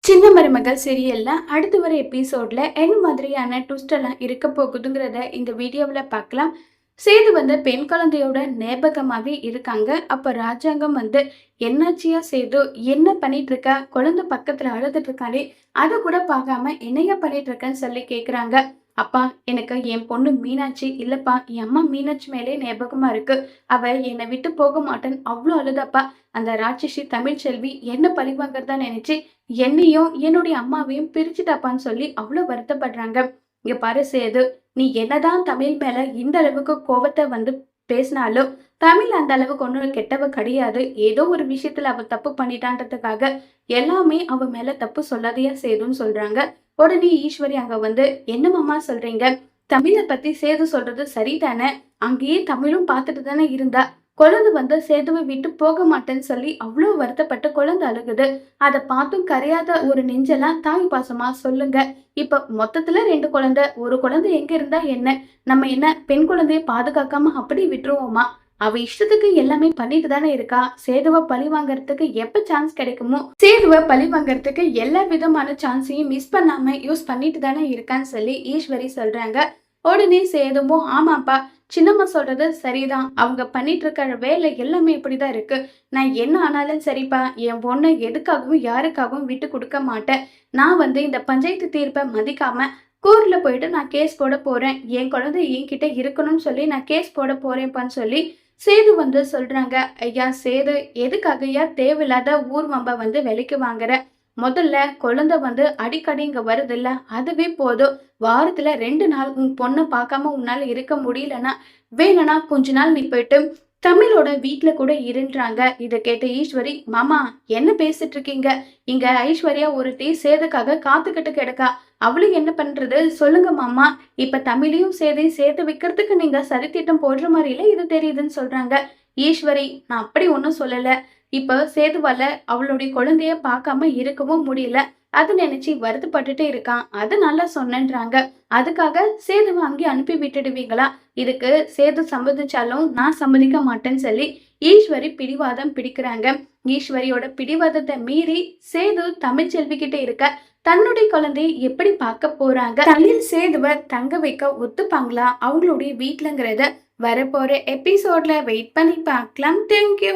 சின்ன மருமகள் சீரியல்ல அடுத்து வர எபிசோட்ல என்ன மாதிரியான ட்விஸ்ட் எல்லாம் இருக்க போகுதுங்கிறத இந்த வீடியோவில் பார்க்கலாம். சேது பெண் குழந்தையோட ஞாபகமாவே இருக்காங்க. அப்ப ராஜாங்கம் என்னாச்சியா சேது, என்ன பண்ணிட்டு இருக்க, குழந்தை பக்கத்துல அழுதுட்டு இருக்காளே, அதை கூட பார்க்காம என்னையா பண்ணிட்டு இருக்கன்னு சொல்லி கேக்குறாங்க. அப்பா, எனக்கு என் பொண்ணு மீனாட்சி இல்லப்பா, என் அம்மா மீனாட்சி மேலே ஞாபகமா இருக்கு. அவ என்னை விட்டு போக மாட்டேன்னு அவ்வளோ அழுதாப்பா. அந்த ராட்சசி தமிழ்ச்செல்வி என்ன பழி வாங்கறதா நினைச்சு என்னையும் என்னுடைய அம்மாவையும் பிரிச்சுட்டாப்பான்னு சொல்லி அவ்வளோ வருத்தப்படுறாங்க. இங்க பாரு சேது, நீ என்னதான் தமிழ் மேல இந்த அளவுக்கு கோவத்தை பேசினாலும் தமிழ் அந்த அளவுக்கு ஒன்றும் கெட்டவ கிடையாது. ஏதோ ஒரு விஷயத்துல அவ தப்பு பண்ணிட்டான்றதுக்காக எல்லாமே அவ மேல தப்பு சொல்லாதையா சேதுன்னு சொல்றாங்க. உடனே ஈஸ்வரி அங்க என்ன மாமா சொல்றீங்க, தமிழை பத்தி சேது சொல்றது சரிதானே, அங்கேயே தமிழும் பார்த்துட்டு தானே இருந்தா, குழந்தை சேதுவை விட்டு போக மாட்டேன்னு சொல்லி அவ்வளோ வருத்தப்பட்டு குழந்தை அழுகுது. அதை பார்த்தும் கரையாத ஒரு நெஞ்செல்லாம் தாய் பாசமா சொல்லுங்க. இப்ப மொத்தத்துல 2 குழந்தை, ஒரு குழந்தை எங்க இருந்தா என்ன, நம்ம என்ன பெண் குழந்தைய பாதுகாக்காம அப்படி விட்டுருவோமா? அவ இஷ்டத்துக்கு எல்லாமே பண்ணிட்டு தானே இருக்கா. சேதுவை பழி வாங்கறதுக்கு எப்ப சான்ஸ் கிடைக்குமோ சேதுவை பழி வாங்கறதுக்கு எல்லா விதமான சான்ஸையும் மிஸ் பண்ணாம யூஸ் பண்ணிட்டு தானே இருக்கான்னு சொல்லி ஈஸ்வரி சொல்றாங்க. உடனே சேதுவும் ஆமாப்பா, சின்னம்மா சொல்றது சரிதான், அவங்க பண்ணிட்டு இருக்கிற வேலை எல்லாமே இப்படிதான் இருக்கு. நான் என்ன ஆனாலும் சரிப்பா, என் பொண்ணை எதுக்காகவும் யாருக்காகவும் விட்டு கொடுக்க மாட்டேன். நான் இந்த பஞ்சாயத்து தீர்ப்பை மதிக்காம கோர்ட்ல போயிட்டு நான் கேஸ் போட போறேன். என் குழந்தை என்கிட்ட இருக்கணும்னு சொல்லி நான் கேஸ் போட போறேன்ப்பான்னு சொல்லி சேது சொல்றாங்க. ஐயா சேது, எதுக்காக ஐயா தேவையில்லாத ஊர் வம்ப விலைக்கு வாங்குற? முதல்ல குழந்தை அடிக்கடி இங்க வருது இல்ல, அதுவே போதும். வாரத்துல 2 நாள் உன் பொண்ணை பார்க்காம உன்னால இருக்க முடியலன்னா வேணும்னா கொஞ்ச நாள் நீ போயிட்டு தமிழோட வீட்டுல கூட இருன்றாங்க. இதை கேட்ட ஈஸ்வரி, மாமா என்ன பேசிட்டு இருக்கீங்க? இங்க ஐஸ்வர்யா ஒருத்தி சேதுக்காக காத்துக்கிட்டு கிடக்கா. அவளும் என்ன பண்றது சொல்லுங்க மாமா. இப்ப தமிழையும் சேதையும் சேர்த்து வைக்கிறதுக்கு நீங்க சரித்திட்டம் போடுற மாதிரில இது தெரியுதுன்னு சொல்றாங்க. ஈஸ்வரி, நான் அப்படி ஒன்றும் சொல்லல. இப்ப சேதுவால அவளுடைய குழந்தைய பார்க்காம இருக்கவும் முடியல. அது நினைச்சு வருத்தப்பட்டுட்டே இருக்கான், அது நல்லா சொன்னேன்றாங்க. அதுக்காக சேதுவை அங்கே அனுப்பி விட்டுடுவீங்களா? இதுக்கு சேது சம்மதிச்சாலும் நான் சம்மதிக்க மாட்டேன்னு சொல்லி ஈஸ்வரி பிடிவாதம் பிடிக்கிறாங்க. ஈஸ்வரியோட பிடிவாதத்தை மீறி சேது தமிழ்ச்செல்வி கிட்ட இருக்க தன்னுடைய குழந்தையை எப்படி பார்க்க போறாங்க? தமிழ் சேதுவை தங்க வைக்க ஒத்துப்பாங்களா அவங்களுடைய வீட்டுலங்கிறத வரப்போற எபிசோட்ல வெயிட் பண்ணி பார்க்கலாம். தேங்க்யூ.